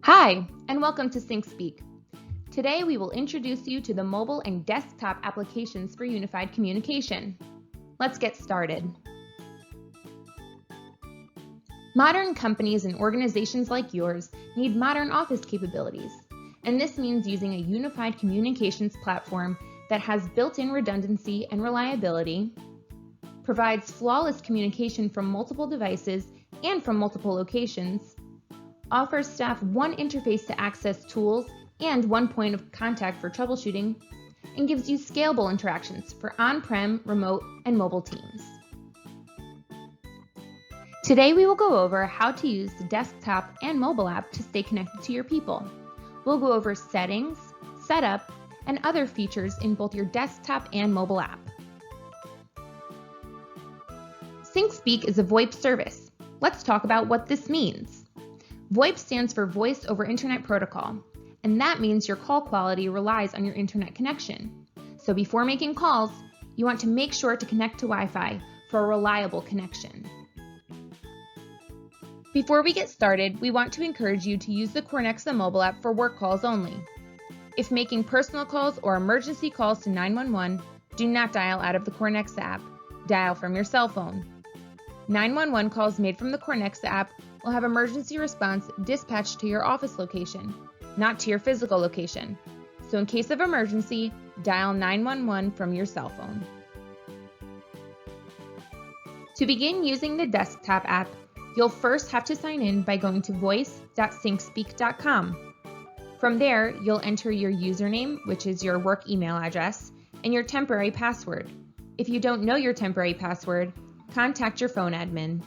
Hi, and welcome to SyncSpeak. Today we will introduce you to the mobile and desktop applications for unified communication. Let's get started. Modern companies and organizations like yours need modern office capabilities, and this means using a unified communications platform that has built-in redundancy and reliability, provides flawless communication from multiple devices and from multiple locations, offers staff one interface to access tools and one point of contact for troubleshooting, and gives you scalable interactions for on-prem, remote, and mobile teams. Today we will go over how to use the desktop and mobile app to stay connected to your people. We'll go over settings, setup, and other features in both your desktop and mobile app. SyncSpeak is a VoIP service. Let's talk about what this means. VoIP stands for Voice over Internet Protocol, and that means your call quality relies on your internet connection. So before making calls, you want to make sure to connect to Wi-Fi for a reliable connection. Before we get started, we want to encourage you to use the Cornexa mobile app for work calls only. If making personal calls or emergency calls to 911, do not dial out of the Cornexa app. Dial from your cell phone. 911 calls made from the Cornexa app will have emergency response dispatched to your office location, not to your physical location. So in case of emergency, dial 911 from your cell phone. To begin using the desktop app, you'll first have to sign in by going to voice.syncspeak.com. From there, you'll enter your username, which is your work email address, and your temporary password. If you don't know your temporary password, contact your phone admin.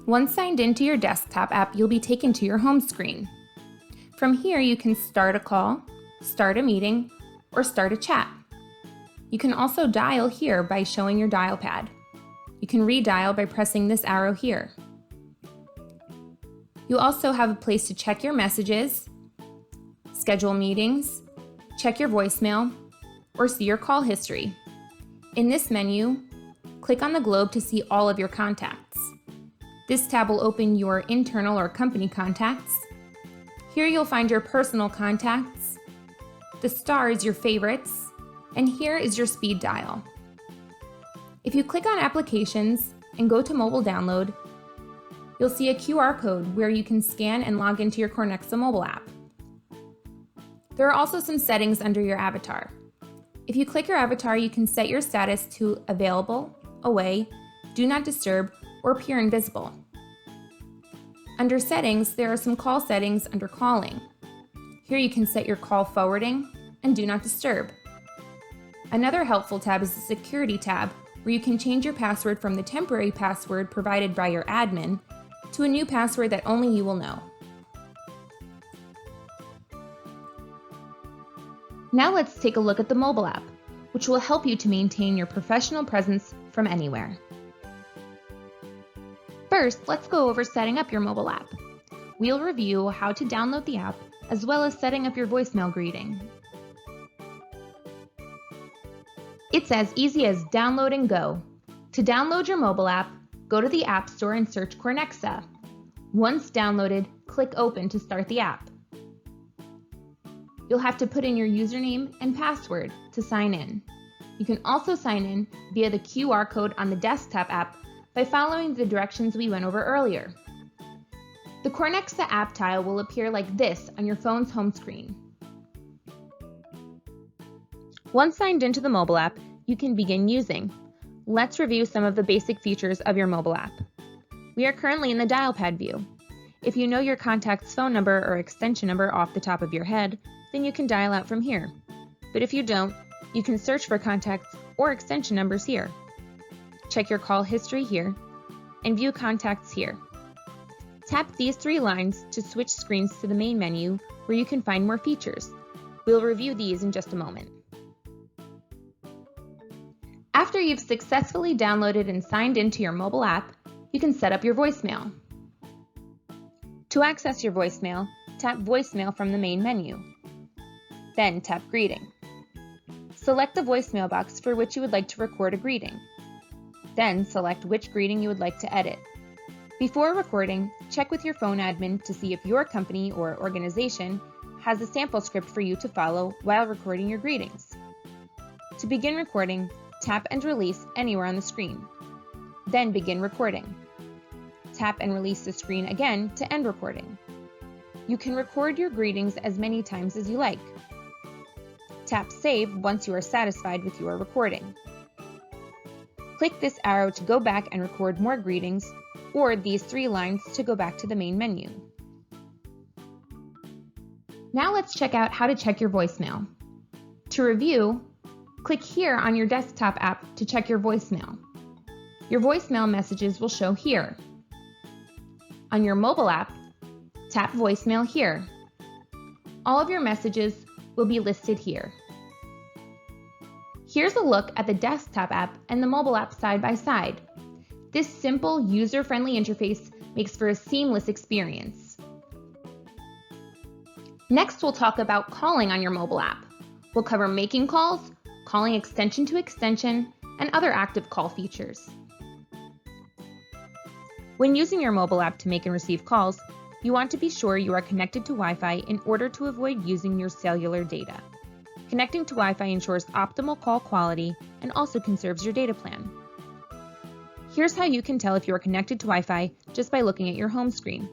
Once signed into your desktop app, you'll be taken to your home screen. From here, you can start a call, start a meeting, or start a chat. You can also dial here by showing your dial pad. You can redial by pressing this arrow here. You also have a place to check your messages, schedule meetings, check your voicemail, or see your call history. In this menu, click on the globe to see all of your contacts. This tab will open your internal or company contacts. Here you'll find your personal contacts. The star is your favorites, and here is your speed dial. If you click on Applications and go to Mobile Download, you'll see a QR code where you can scan and log into your Cornexa mobile app. There are also some settings under your avatar. If you click your avatar, you can set your status to Available, Away, Do Not Disturb, or Appear Invisible. Under Settings, there are some call settings under Calling. Here you can set your call forwarding and Do Not Disturb. Another helpful tab is the Security tab, where you can change your password from the temporary password provided by your admin to a new password that only you will know. Now let's take a look at the mobile app, which will help you to maintain your professional presence from anywhere. First, let's go over setting up your mobile app. We'll review how to download the app, as well as setting up your voicemail greeting. It's as easy as download and go. To download your mobile app, go to the App Store and search Cornexa. Once downloaded, click Open to start the app. You'll have to put in your username and password to sign in. You can also sign in via the QR code on the desktop app by following the directions we went over earlier. The Cornexa app tile will appear like this on your phone's home screen. Once signed into the mobile app, you can begin using. Let's review some of the basic features of your mobile app. We are currently in the dial pad view. If you know your contact's phone number or extension number off the top of your head, then you can dial out from here. But if you don't, you can search for contacts or extension numbers here. Check your call history here, and view contacts here. Tap these three lines to switch screens to the main menu where you can find more features. We'll review these in just a moment. After you've successfully downloaded and signed into your mobile app, you can set up your voicemail. To access your voicemail, tap Voicemail from the main menu. Then tap Greeting. Select the voicemail box for which you would like to record a greeting. Then select which greeting you would like to edit. Before recording, check with your phone admin to see if your company or organization has a sample script for you to follow while recording your greetings. To begin recording, tap and release anywhere on the screen. Then begin recording. Tap and release the screen again to end recording. You can record your greetings as many times as you like. Tap Save once you are satisfied with your recording. Click this arrow to go back and record more greetings, or these 3 lines to go back to the main menu. Now let's check out how to check your voicemail. To review, click here on your desktop app to check your voicemail. Your voicemail messages will show here. On your mobile app, tap Voicemail here. All of your messages will be listed here. Here's a look at the desktop app and the mobile app side by side. This simple, user-friendly interface makes for a seamless experience. Next, we'll talk about calling on your mobile app. We'll cover making calls, calling extension to extension, and other active call features. When using your mobile app to make and receive calls, you want to be sure you are connected to Wi-Fi in order to avoid using your cellular data. Connecting to Wi-Fi ensures optimal call quality and also conserves your data plan. Here's how you can tell if you are connected to Wi-Fi just by looking at your home screen.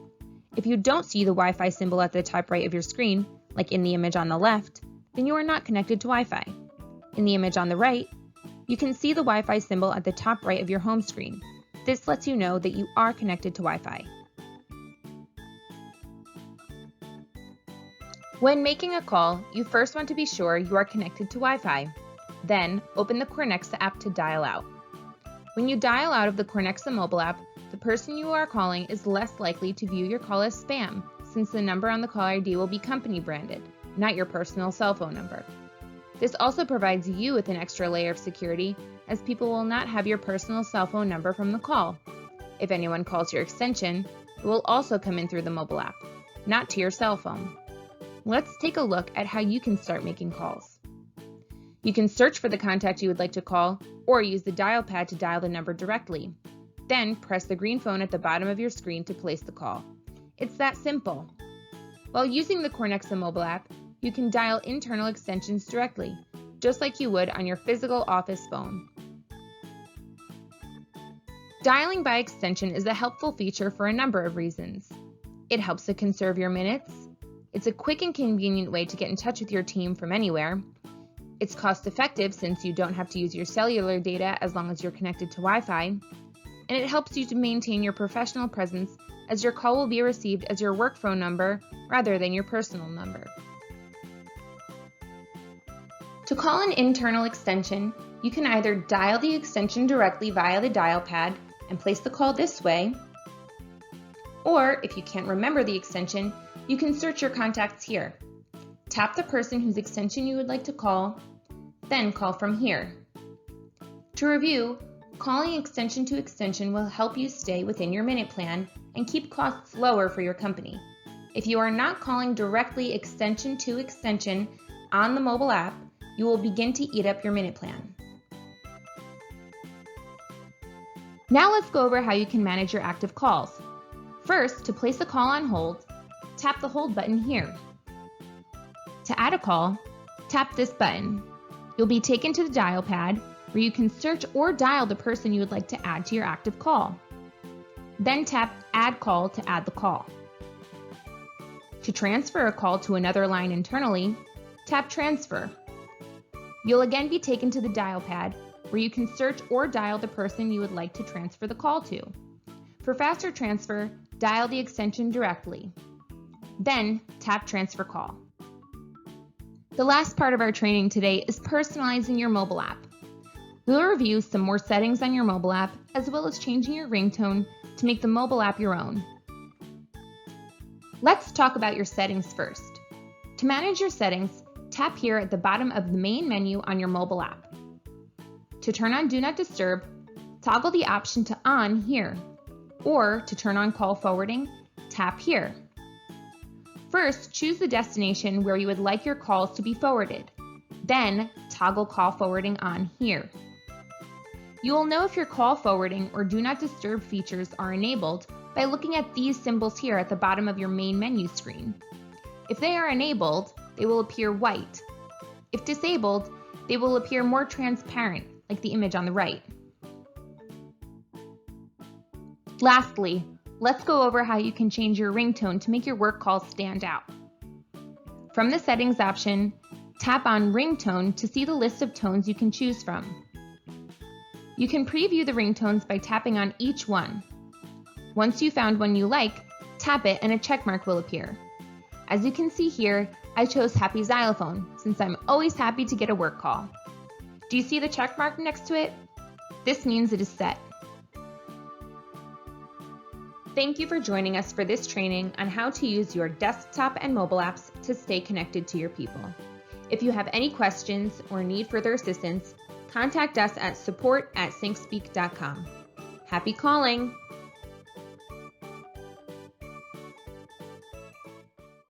If you don't see the Wi-Fi symbol at the top right of your screen, like in the image on the left, then you are not connected to Wi-Fi. In the image on the right, you can see the Wi-Fi symbol at the top right of your home screen. This lets you know that you are connected to Wi-Fi. When making a call, you first want to be sure you are connected to Wi-Fi. Then, open the Cornexa app to dial out. When you dial out of the Cornexa mobile app, the person you are calling is less likely to view your call as spam, since the number on the call ID will be company branded, not your personal cell phone number. This also provides you with an extra layer of security, as people will not have your personal cell phone number from the call. If anyone calls your extension, it will also come in through the mobile app, not to your cell phone. Let's take a look at how you can start making calls. You can search for the contact you would like to call, or use the dial pad to dial the number directly. Then press the green phone at the bottom of your screen to place the call. It's that simple. While using the Cornexa mobile app, you can dial internal extensions directly, just like you would on your physical office phone. Dialing by extension is a helpful feature for a number of reasons. It helps to conserve your minutes. It's a quick and convenient way to get in touch with your team from anywhere. It's cost-effective since you don't have to use your cellular data as long as you're connected to Wi-Fi. And it helps you to maintain your professional presence, as your call will be received as your work phone number rather than your personal number. To call an internal extension, you can either dial the extension directly via the dial pad and place the call this way, or if you can't remember the extension, you can search your contacts here. Tap the person whose extension you would like to call, then call from here. To review, calling extension to extension will help you stay within your minute plan and keep costs lower for your company. If you are not calling directly extension to extension on the mobile app, you will begin to eat up your minute plan. Now let's go over how you can manage your active calls. First, to place a call on hold, tap the hold button here. To add a call, tap this button. You'll be taken to the dial pad where you can search or dial the person you would like to add to your active call. Then tap Add Call to add the call. To transfer a call to another line internally, tap Transfer. You'll again be taken to the dial pad where you can search or dial the person you would like to transfer the call to. For faster transfer, dial the extension directly. Then tap Transfer Call. The last part of our training today is personalizing your mobile app. We'll review some more settings on your mobile app, as well as changing your ringtone to make the mobile app your own. Let's talk about your settings first. To manage your settings, tap here at the bottom of the main menu on your mobile app. To turn on Do Not Disturb, toggle the option to On here, or to turn on call forwarding, tap here. First, choose the destination where you would like your calls to be forwarded. Then, toggle call forwarding on here. You will know if your call forwarding or do not disturb features are enabled by looking at these symbols here at the bottom of your main menu screen. If they are enabled, they will appear white. If disabled, they will appear more transparent, like the image on the right. Lastly, let's go over how you can change your ringtone to make your work calls stand out. From the Settings option, tap on Ringtone to see the list of tones you can choose from. You can preview the ringtones by tapping on each one. Once you found one you like, tap it and a check mark will appear. As you can see here, I chose Happy Xylophone since I'm always happy to get a work call. Do you see the check mark next to it? This means it is set. Thank you for joining us for this training on how to use your desktop and mobile apps to stay connected to your people. If you have any questions or need further assistance, contact us at support@syncspeak.com. Happy calling!